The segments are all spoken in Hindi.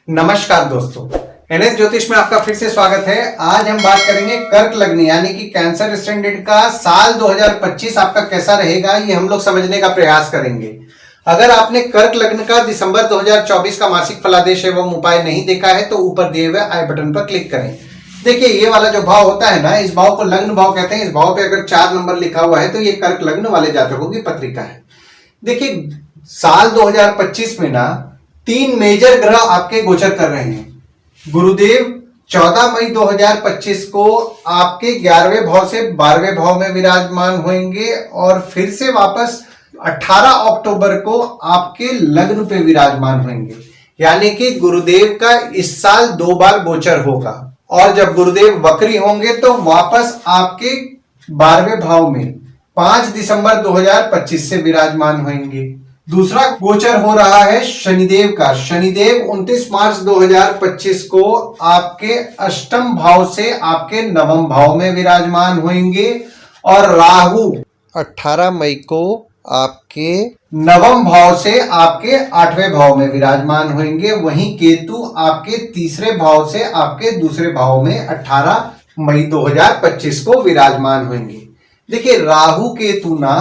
नमस्कार दोस्तों, एनएस ज्योतिष में आपका फिर से स्वागत है। आज हम बात करेंगे कर्क लग्न यानी कि कैंसर स्टैंडर्ड का साल 2025 आपका कैसा रहेगा, ये हम लोग समझने का प्रयास करेंगे। अगर आपने कर्क लग्न का दिसंबर 2024 का मासिक फलादेश एवं उपाय नहीं देखा है तो ऊपर दिए हुए आई बटन पर क्लिक करें। देखिए, ये वाला जो भाव होता है ना, इस भाव को लग्न भाव कहते हैं। इस भाव पे अगर 4 नंबर लिखा हुआ है तो ये कर्क लग्न वाले जातकों की पत्रिका है। देखिए, साल 2025 में ना 3 मेजर ग्रह आपके गोचर कर रहे हैं। गुरुदेव 14 मई 2025 को आपके 11वें भाव से 12वें भाव में विराजमान होंगे और फिर से वापस 18 अक्टूबर को आपके लग्न पे विराजमान होंगे। यानी कि गुरुदेव का इस साल 2 बार गोचर होगा और जब गुरुदेव वक्री होंगे तो वापस आपके 12वें भाव में 5 दिसंबर 2025 से विराजमान होंगे। दूसरा गोचर हो रहा है शनिदेव का। शनिदेव 29 मार्च 2025 को आपके अष्टम भाव से आपके नवम भाव में विराजमान होंगे और राहु 18 मई को आपके नवम भाव से आपके 8वें भाव में विराजमान होंगे। वहीं केतु आपके तीसरे भाव से आपके दूसरे भाव में 18 मई 2025 को विराजमान होंगे। देखिए, राहु केतु ना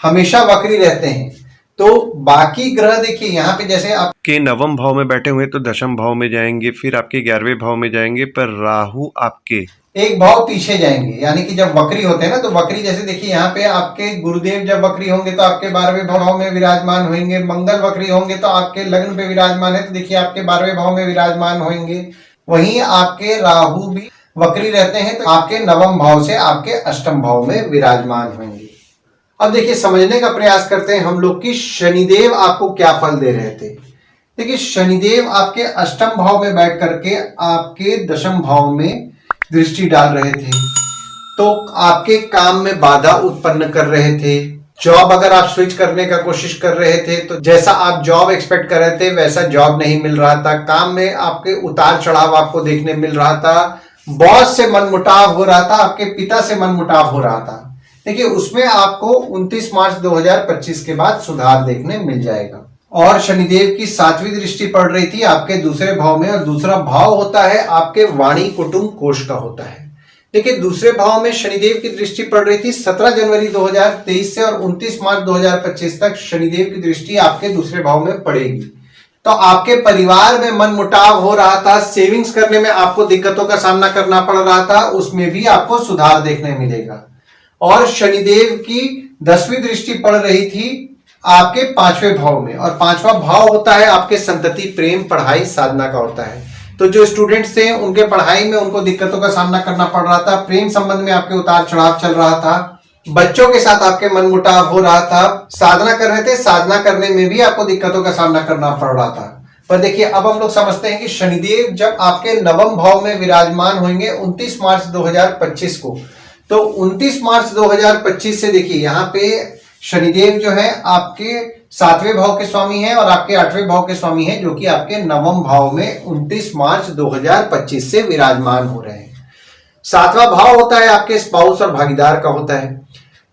हमेशा वक्री रहते हैं, तो बाकी ग्रह देखिए यहाँ पे जैसे आपके नवम भाव में बैठे हुए तो दशम भाव में जाएंगे, फिर आपके 11वें भाव में जाएंगे, पर राहु आपके एक भाव पीछे जाएंगे। यानी कि जब वक्री होते हैं ना, तो वक्री जैसे देखिए यहाँ पे आपके गुरुदेव जब वक्री होंगे तो आपके 12वें भाव में विराजमान होंगे। मंगल वक्री होंगे तो आपके लग्न पे विराजमान है, तो देखिए आपके 12वें भाव में विराजमान होंगे। वहीं आपके राहु भी वक्री रहते हैं तो आपके नवम भाव से आपके अष्टम भाव में विराजमान होंगे। अब देखिए, समझने का प्रयास करते हैं हम लोग कि शनिदेव आपको क्या फल दे रहे थे। देखिए, शनिदेव आपके अष्टम भाव में बैठ करके आपके दशम भाव में दृष्टि डाल रहे थे, तो आपके काम में बाधा उत्पन्न कर रहे थे। जॉब अगर आप स्विच करने का कोशिश कर रहे थे तो जैसा आप जॉब एक्सपेक्ट कर रहे थे वैसा जॉब नहीं मिल रहा था। काम में आपके उतार चढ़ाव आपको देखने मिल रहा था। बॉस से मनमुटाव हो रहा था, आपके पिता से मनमुटाव हो रहा था। देखिए, उसमें आपको 29 मार्च 2025 के बाद सुधार देखने मिल जाएगा। और शनिदेव की 7वीं दृष्टि पड़ रही थी आपके दूसरे भाव में, और दूसरा भाव होता है आपके वाणी कुटुंब कोष का होता है। देखिए, दूसरे भाव में शनिदेव की दृष्टि पड़ रही थी 17 जनवरी 2023 से और 29 मार्च 2025 तक शनिदेव की दृष्टि आपके दूसरे भाव में पड़ेगी। तो आपके परिवार में मनमुटाव हो रहा था, सेविंग्स करने में आपको दिक्कतों का सामना करना पड़ रहा था, उसमें भी आपको सुधार देखने मिलेगा। और शनिदेव की 10वीं दृष्टि पड़ रही थी आपके 5वें भाव में, और 5वां भाव होता है आपके संतति, प्रेम, पढ़ाई, साधना का होता है। तो जो स्टूडेंट्स थे उनके पढ़ाई में उनको दिक्कतों का सामना करना पड़ रहा था, प्रेम संबंध में आपके उतार चढ़ाव चल रहा था, बच्चों के साथ आपके मनमुटाव हो रहा था, साधना कर रहे थे, साधना करने में भी आपको दिक्कतों का सामना करना पड़ रहा था। पर देखिए, अब हम लोग समझते हैं कि शनिदेव जब आपके नवम भाव में विराजमान होंगे 29 मार्च 2025 को, तो 29 मार्च 2025 से देखिए यहाँ पे शनिदेव जो है आपके 7वें भाव के स्वामी हैं और आपके 8वें भाव के स्वामी हैं, जो कि आपके नवम भाव में 29 मार्च 2025 से विराजमान हो रहे हैं। 7वां भाव होता है आपके स्पाउस और भागीदार का होता है।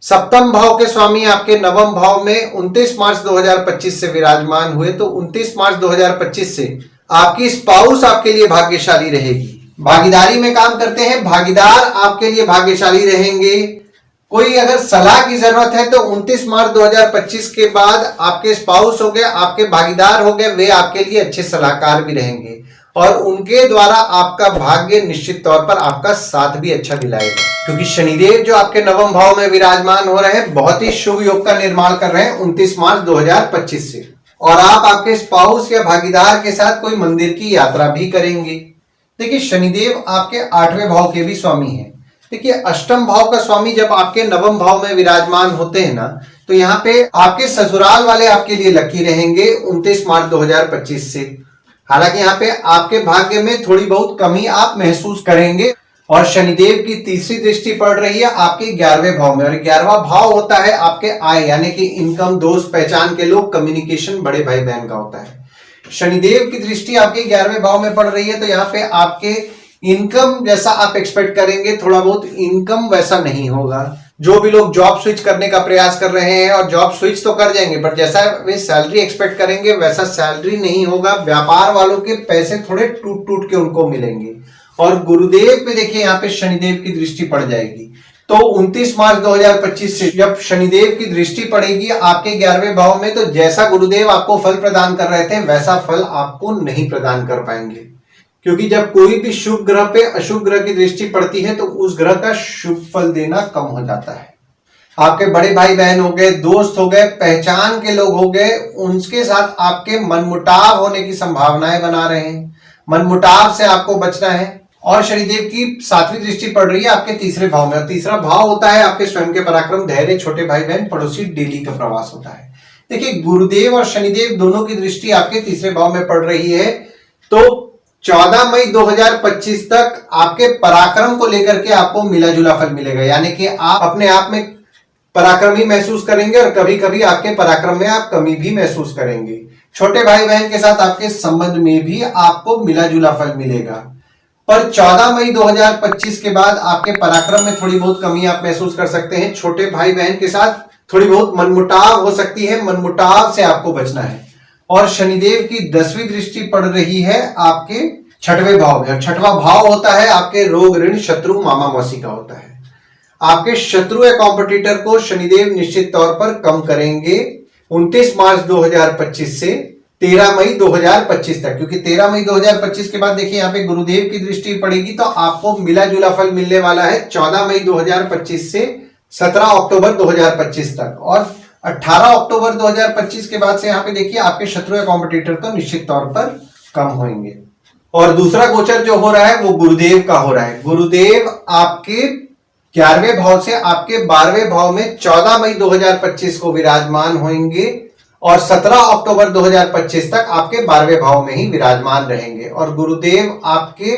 सप्तम भाव के स्वामी आपके नवम भाव में 29 मार्च 2025 से विराजमान हुए, तो 29 मार्च 2025 से आपकी स्पाउस आपके लिए भाग्यशाली रहेगी। भागीदारी में काम करते हैं, भागीदार आपके लिए भाग्यशाली रहेंगे। कोई अगर सलाह की जरूरत है तो 29 मार्च 2025 के बाद आपके स्पाउस हो गए, आपके भागीदार हो गए, वे आपके लिए अच्छे सलाहकार भी रहेंगे और उनके द्वारा आपका भाग्य निश्चित तौर पर आपका साथ भी अच्छा दिलाएगा। क्योंकि शनिदेव जो आपके नवम भाव में विराजमान हो रहे हैं, बहुत ही शुभ योग का निर्माण कर रहे हैं 29 मार्च 2025 से, और आप आपके स्पाउस या भागीदार के साथ कोई मंदिर की यात्रा भी करेंगे। देखिए, शनिदेव आपके 8वें भाव के भी स्वामी हैं। देखिए, अष्टम भाव का स्वामी जब आपके नवम भाव में विराजमान होते हैं ना, तो यहाँ पे आपके ससुराल वाले आपके लिए लकी रहेंगे 29 मार्च 2025 से। हालांकि यहाँ पे आपके भाग्य में थोड़ी बहुत कमी आप महसूस करेंगे। और शनिदेव की तीसरी दृष्टि पड़ रही है आपके 11वें भाव में, और 11वां भाव होता है आपके आय यानी कि इनकम, दोस्त, पहचान के लोग, कम्युनिकेशन, बड़े भाई बहन का होता है। शनिदेव की दृष्टि आपके 11वें भाव में पड़ रही है, तो यहाँ पे आपके इनकम जैसा आप एक्सपेक्ट करेंगे, थोड़ा बहुत इनकम वैसा नहीं होगा। जो भी लोग जॉब स्विच करने का प्रयास कर रहे हैं और जॉब स्विच तो कर जाएंगे, बट जैसा वे सैलरी एक्सपेक्ट करेंगे वैसा सैलरी नहीं होगा। व्यापार वालों के पैसे थोड़े टूट टूट के उनको मिलेंगे। और गुरुदेव पे देखिए यहाँ पे शनिदेव की दृष्टि पड़ जाएगी। तो 29 मार्च 2025 से जब शनिदेव की दृष्टि पड़ेगी आपके 11वें भाव में, तो जैसा गुरुदेव आपको फल प्रदान कर रहे थे वैसा फल आपको नहीं प्रदान कर पाएंगे। क्योंकि जब कोई भी शुभ ग्रह पे अशुभ ग्रह की दृष्टि पड़ती है तो उस ग्रह का शुभ फल देना कम हो जाता है। आपके बड़े भाई बहन हो गए, दोस्त हो गए, पहचान के लोग हो गए, उनके साथ आपके मनमुटाव होने की संभावनाएं बना रहे हैं। मनमुटाव से आपको बचना है। और शनिदेव की 7वीं दृष्टि पड़ रही है आपके 3रे भाव में, और 3रा भाव होता है आपके स्वयं के पराक्रम, धैर्य, छोटे भाई बहन, पड़ोसी, डेली का प्रवास होता है। देखिए गुरुदेव और शनिदेव दोनों की दृष्टि आपके 3रे भाव में पड़ रही है। तो 14 मई 2025 तक आपके पराक्रम को लेकर के आपको मिला जुला फल मिलेगा। यानी कि आप अपने आप में पराक्रमी महसूस करेंगे और कभी कभी आपके पराक्रम में आप कमी भी महसूस करेंगे। छोटे भाई बहन के साथ आपके संबंध में भी आपको मिला जुला फल मिलेगा। पर 14 मई 2025 के बाद आपके पराक्रम में थोड़ी बहुत कमी आप महसूस कर सकते हैं। छोटे भाई बहन के साथ थोड़ी बहुत मनमुटाव हो सकती है, मनमुटाव से आपको बचना है। और शनिदेव की 10वीं दृष्टि पड़ रही है आपके 6वें भाव में, और 6वां भाव होता है आपके रोग, ऋण, शत्रु, मामा मौसी का होता है। आपके शत्रु या कॉम्पिटिटर को शनिदेव निश्चित तौर पर कम करेंगे 29 मार्च 2025 से 13 मई 2025 तक। क्योंकि 13 मई 2025 के बाद देखिए यहाँ पे गुरुदेव की दृष्टि पड़ेगी तो आपको मिला जुला फल मिलने वाला है 14 मई 2025 से 17 अक्टूबर 2025 तक। और 18 अक्टूबर 2025 के बाद से यहाँ पे देखिए आपके शत्रु या कॉम्पिटिटर तो निश्चित तौर पर कम होंगे। और दूसरा गोचर जो हो रहा है वो गुरुदेव का हो रहा है। गुरुदेव आपके 11वें भाव से आपके 12वें भाव में 14 मई 2025 को विराजमान होंगे और 17 अक्टूबर 2025 तक आपके 12वें भाव में ही विराजमान रहेंगे। और गुरुदेव आपके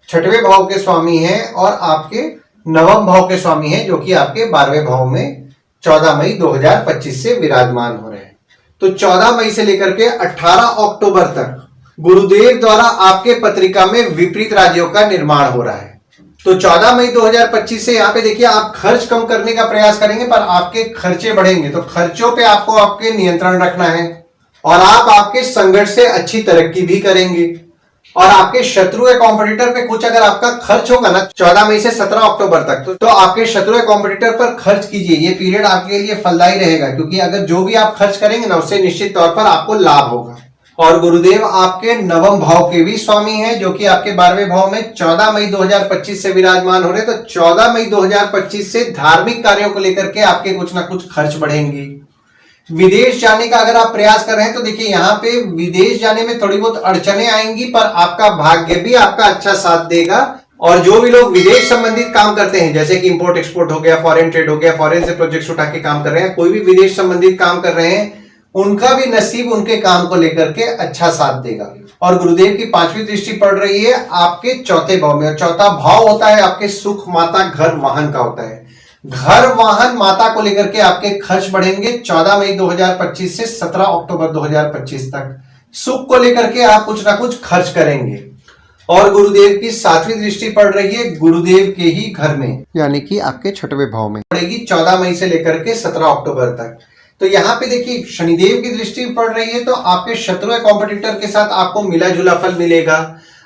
6वें भाव के स्वामी हैं और आपके 9वें भाव के स्वामी हैं, जो कि आपके 12वें भाव में 14 मई 2025 से विराजमान हो रहे हैं। तो 14 मई से लेकर के 18 अक्टूबर तक गुरुदेव द्वारा आपके पत्रिका में विपरीत राज्यों का निर्माण हो रहा है। तो 14 मई 2025 से यहाँ पे देखिए आप खर्च कम करने का प्रयास करेंगे पर आपके खर्चे बढ़ेंगे। तो खर्चों पे आपको आपके नियंत्रण रखना है और आप आपके संघर्ष से अच्छी तरक्की भी करेंगे। और आपके शत्रु या कॉम्पिटिटर पे कुछ अगर आपका खर्च होगा ना 14 मई से 17 अक्टूबर तक, तो आपके शत्रु या कॉम्पिटिटर पर खर्च कीजिए। ये पीरियड आपके लिए फलदायी रहेगा, क्योंकि अगर जो भी आप खर्च करेंगे ना उससे निश्चित तौर पर आपको लाभ होगा। और गुरुदेव आपके 9वें भाव के भी स्वामी हैं, जो कि आपके 12वें भाव में 14 मई 2025 से विराजमान हो रहे। तो 14 मई 2025 से धार्मिक कार्यों को लेकर के आपके कुछ ना कुछ खर्च बढ़ेंगे। विदेश जाने का अगर आप प्रयास कर रहे हैं तो देखिए यहाँ पे विदेश जाने में थोड़ी बहुत अड़चने आएंगी, पर आपका भाग्य भी आपका अच्छा साथ देगा। और जो भी लोग विदेश संबंधित काम करते हैं, जैसे कि इंपोर्ट एक्सपोर्ट हो गया, फॉरेन ट्रेड हो गया, फॉरेन से प्रोजेक्ट्स उठा के काम कर रहे हैं, कोई भी विदेश संबंधित काम कर रहे हैं, उनका भी नसीब उनके काम को लेकर के अच्छा साथ देगा। और गुरुदेव की 5वीं दृष्टि पड़ रही है आपके 4थे भाव में, और 4था भाव होता है आपके सुख, माता, घर, वाहन का होता है। घर, वाहन, माता को लेकर के आपके खर्च बढ़ेंगे 14 मई 2025 से 17 अक्टूबर 2025 तक। सुख को लेकर के आप कुछ ना कुछ खर्च करेंगे। और गुरुदेव की 7वीं दृष्टि पड़ रही है गुरुदेव के ही घर में, यानी कि आपके 6वें भाव में पड़ेगी 14 मई से लेकर के 17 अक्टूबर तक। तो यहाँ पे देखिए शनिदेव की दृष्टि पड़ रही है तो आपके शत्रु या कॉम्पिटिटर के साथ आपको मिला जुला फल मिलेगा।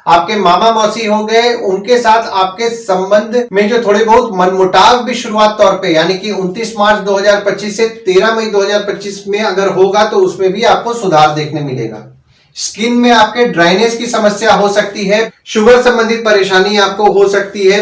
आपके मामा मौसी हो गए, उनके साथ आपके संबंध में जो थोड़े बहुत मनमुटाव भी शुरुआत तौर पे, यानी कि 29 मार्च 2025 से 13 मई 2025 में अगर होगा तो उसमें भी आपको सुधार देखने मिलेगा। स्किन में आपके ड्राइनेस की समस्या हो सकती है, शुगर संबंधित परेशानी आपको हो सकती है,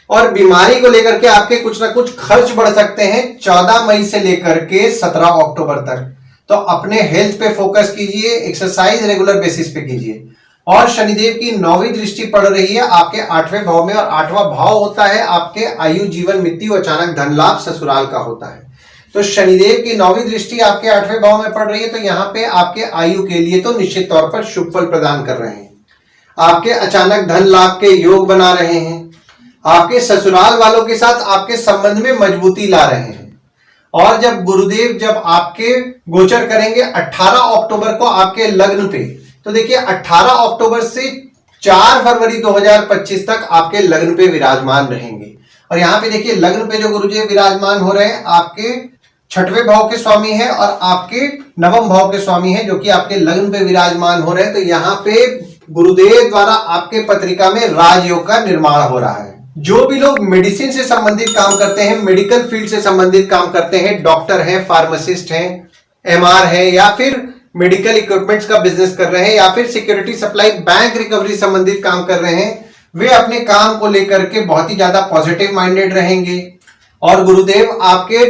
और बीमारी को लेकर के आपके कुछ ना कुछ खर्च बढ़ सकते हैं 14 मई से लेकर के 17 अक्टूबर तक। तो अपने हेल्थ पे फोकस कीजिए, एक्सरसाइज रेगुलर बेसिस पे कीजिए। और शनिदेव की 9वीं दृष्टि पड़ रही है आपके 8वें भाव में, और 8वां भाव होता है आपके आयु, जीवन, मृत्यु, अचानक धन लाभ, ससुराल का होता है। तो शनिदेव की 9वीं दृष्टि आपके 8वें भाव में पड़ रही है, तो यहाँ पे आपके आयु के लिए तो निश्चित तौर पर शुभ फल प्रदान कर रहे हैं। आपके अचानक धन लाभ के योग बना रहे हैं। आपके ससुराल वालों के साथ आपके संबंध में मजबूती ला रहे हैं। और जब गुरुदेव जब आपके गोचर करेंगे 18 अक्टूबर को आपके लग्न पे, तो देखिए 18 अक्टूबर से 4 फरवरी 2025 तक आपके लग्न पे विराजमान रहेंगे। और यहाँ पे देखिए लग्न पे जो गुरुदेव विराजमान हो रहे हैं आपके छठवें भाव के स्वामी है और आपके नवम भाव के स्वामी है, जो कि आपके लग्न पे विराजमान हो रहे हैं। तो यहाँ पे गुरुदेव द्वारा आपके पत्रिका में राजयोग का निर्माण हो रहा है। जो भी लोग मेडिसिन से संबंधित काम करते हैं, मेडिकल फील्ड से संबंधित काम करते हैं, डॉक्टर हैं, फार्मासिस्ट हैं, एमआर है, या फिर मेडिकल इक्विपमेंट्स का बिजनेस कर रहे हैं, या फिर सिक्योरिटी सप्लाई, बैंक रिकवरी संबंधित काम कर रहे हैं, वे अपने काम को लेकर के बहुत ही ज्यादा पॉजिटिव माइंडेड रहेंगे। और गुरुदेव आपके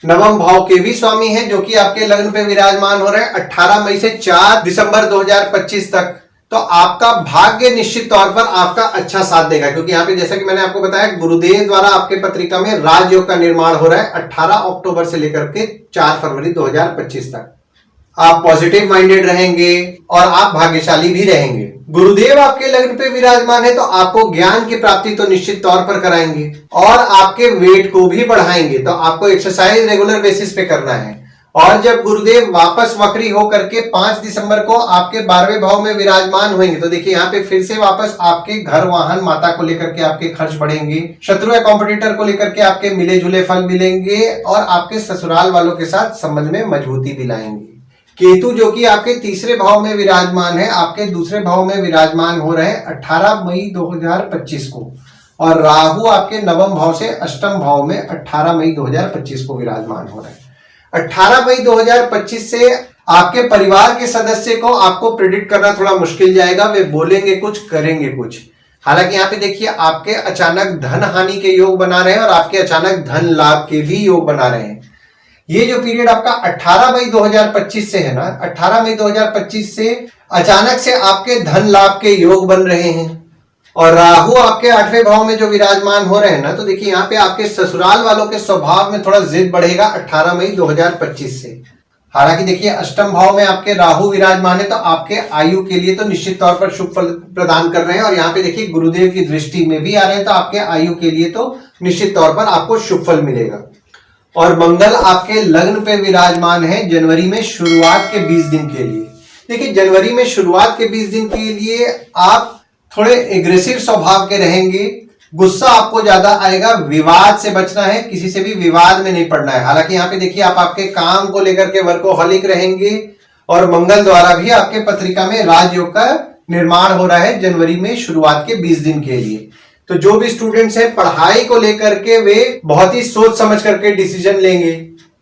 नवम भाव के भी स्वामी हैं, जो कि आपके लग्न पे विराजमान हो रहे हैं 18 मई से 4 दिसंबर 2025 तक। तो आपका भाग्य निश्चित तौर पर आपका अच्छा साथ देगा, क्योंकि यहाँ पे जैसा कि मैंने आपको बताया गुरुदेव द्वारा आपके पत्रिका में राजयोग का निर्माण हो रहा है 18 अक्टूबर से लेकर के 4 फरवरी 2025 तक। आप पॉजिटिव माइंडेड रहेंगे और आप भाग्यशाली भी रहेंगे। गुरुदेव आपके लग्न पे विराजमान है तो आपको ज्ञान की प्राप्ति तो निश्चित तौर पर कराएंगे और आपके वेट को भी बढ़ाएंगे। तो आपको एक्सरसाइज रेगुलर बेसिस पे करना है। और जब गुरुदेव वापस वक्री होकर के 5 दिसंबर को आपके 12वें भाव में विराजमान होंगे तो देखिए यहाँ पे फिर से वापस आपके घर, वाहन, माता को लेकर के आपके खर्च बढ़ेंगे, शत्रु या कॉम्पिटिटर को लेकर के आपके मिले जुले फल मिलेंगे और आपके ससुराल वालों के साथ संबंध में मजबूती भी लाएंगे। केतु जो कि आपके तीसरे भाव में विराजमान है, आपके दूसरे भाव में विराजमान हो रहे हैं 18 मई 2025 को, और राहु आपके नवम भाव से अष्टम भाव में 18 मई 2025 को विराजमान हो रहे हैं। 18 मई 2025 से आपके परिवार के सदस्य को आपको प्रेडिक्ट करना थोड़ा मुश्किल जाएगा। वे बोलेंगे कुछ, करेंगे कुछ। हालांकि यहाँ पे देखिए आपके अचानक धन हानि के योग बना रहे हैं और आपके अचानक धन लाभ के भी योग बना रहे हैं। ये जो पीरियड आपका 18 मई 2025 से है ना, 18 मई 2025 से अचानक से आपके धन लाभ के योग बन रहे हैं और राहु आपके 8वें भाव में जो विराजमान हो रहे हैं ना, तो देखिए यहाँ पे आपके ससुराल वालों के स्वभाव में थोड़ा जिद बढ़ेगा 18 मई 2025 से। हालांकि देखिए अष्टम भाव में आपके राहु विराजमान है तो आपके आयु के लिए तो निश्चित तौर पर शुभ फल प्रदान कर रहे हैं और यहाँ पे देखिए गुरुदेव की दृष्टि में भी आ रहे हैं तो आपके आयु के लिए तो निश्चित तौर पर आपको शुभ फल मिलेगा। और मंगल आपके लग्न पे विराजमान है जनवरी में शुरुआत के 20 दिन के लिए। देखिए जनवरी में शुरुआत के 20 दिन के लिए आप थोड़े एग्रेसिव स्वभाव के रहेंगे, गुस्सा आपको ज्यादा आएगा, विवाद से बचना है, किसी से भी विवाद में नहीं पड़ना है। हालांकि यहाँ पे देखिए आप आपके काम को लेकर के वर्कोहॉलिक रहेंगे और मंगल द्वारा भी आपके पत्रिका में राजयोग का निर्माण हो रहा है जनवरी में शुरुआत के 20 दिन के लिए। तो जो भी स्टूडेंट्स हैं पढ़ाई को लेकर के वे बहुत ही सोच समझ करके डिसीजन लेंगे,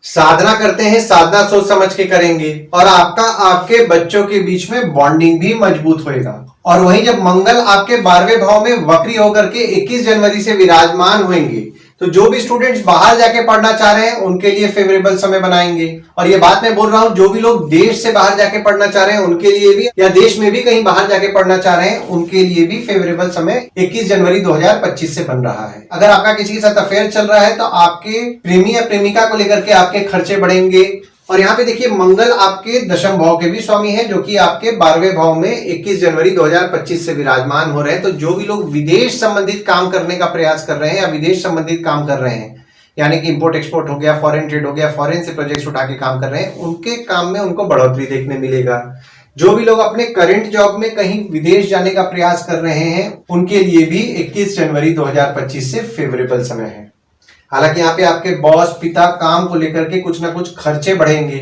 साधना करते हैं साधना सोच समझ के करेंगे और आपके बच्चों के बीच में बॉन्डिंग भी मजबूत होएगा। और वहीं जब मंगल आपके 12वें भाव में वक्री होकर के 21 जनवरी से विराजमान होंगे तो जो भी स्टूडेंट्स बाहर जाके पढ़ना चाह रहे हैं उनके लिए फेवरेबल समय बनाएंगे। और ये बात मैं बोल रहा हूं जो भी लोग देश से बाहर जाके पढ़ना चाह रहे हैं उनके लिए भी, या देश में भी कहीं बाहर जाके पढ़ना चाह रहे हैं उनके लिए भी फेवरेबल समय 21 जनवरी 2025 से बन रहा है। अगर आपका किसी के साथ अफेयर चल रहा है तो आपके प्रेमी या प्रेमिका को लेकर के आपके खर्चे बढ़ेंगे। और यहाँ पे देखिए मंगल आपके दशम भाव के भी स्वामी हैं जो कि आपके 12वें भाव में 21 जनवरी 2025 से विराजमान हो रहे हैं। तो जो भी लोग विदेश संबंधित काम करने का प्रयास कर रहे हैं या विदेश संबंधित काम कर रहे हैं, यानी कि इंपोर्ट एक्सपोर्ट हो गया, फॉरेन ट्रेड हो गया, फॉरेन से प्रोजेक्ट्स उठा के काम कर रहे हैं, उनके काम में उनको बढ़ोतरी देखने मिलेगा। जो भी लोग अपने करंट जॉब में कहीं विदेश जाने का प्रयास कर रहे हैं उनके लिए भी 21 जनवरी 2025 से फेवरेबल समय है। हालांकि यहाँ पे आपके बॉस, पिता, काम को लेकर के कुछ ना कुछ खर्चे बढ़ेंगे।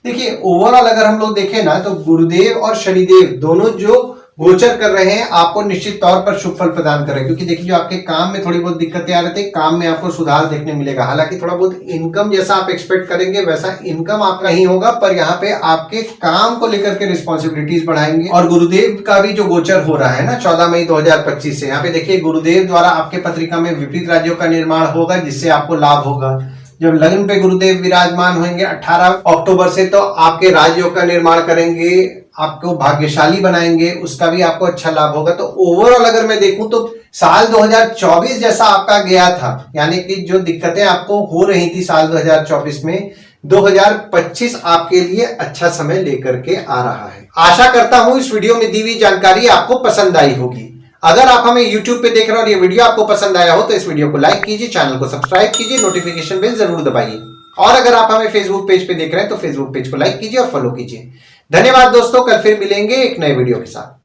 देखिए ओवरऑल अगर हम लोग देखें ना तो गुरुदेव और शनिदेव दोनों जो गोचर कर रहे हैं आपको निश्चित तौर पर शुभ फल प्रदान कर रहे हैं, क्योंकि देखिए जो आपके काम में थोड़ी बहुत दिक्कतें आ रही थी, काम में आपको सुधार देखने मिलेगा। हालांकि थोड़ा बहुत इनकम जैसा आप एक्सपेक्ट करेंगे वैसा इनकम आपका नहीं होगा, पर यहाँ पे आपके काम को लेकर के रिस्पॉन्सिबिलिटीज बढ़ाएंगे। और गुरुदेव का भी जो गोचर हो रहा है ना 14 मई 2025 से, यहाँ पे देखिए गुरुदेव द्वारा आपके पत्रिका में विपरीत राज्यों का निर्माण होगा जिससे आपको लाभ होगा। जब लग्न पे गुरुदेव विराजमान होंगे 18 अक्टूबर से तो आपके राजयोग का निर्माण करेंगे, आपको भाग्यशाली बनाएंगे, उसका भी आपको अच्छा लाभ होगा। तो ओवरऑल अगर मैं देखूं तो साल 2024 जैसा आपका गया था, यानी कि जो दिक्कतें आपको हो रही थी साल 2024 में, 2025 आपके लिए अच्छा समय लेकर के आ रहा है। आशा करता हूं इस वीडियो में दी हुई जानकारी आपको पसंद आई होगी। अगर आप हमें YouTube पे देख रहे हो और ये वीडियो आपको पसंद आया हो तो इस वीडियो को लाइक कीजिए, चैनल को सब्सक्राइब कीजिए, नोटिफिकेशन बेल जरूर दबाइए। और अगर आप हमें फेसबुक पेज पे देख रहे हैं तो फेसबुक पेज को लाइक कीजिए और फॉलो कीजिए। धन्यवाद दोस्तों, कल फिर मिलेंगे एक नए वीडियो के साथ।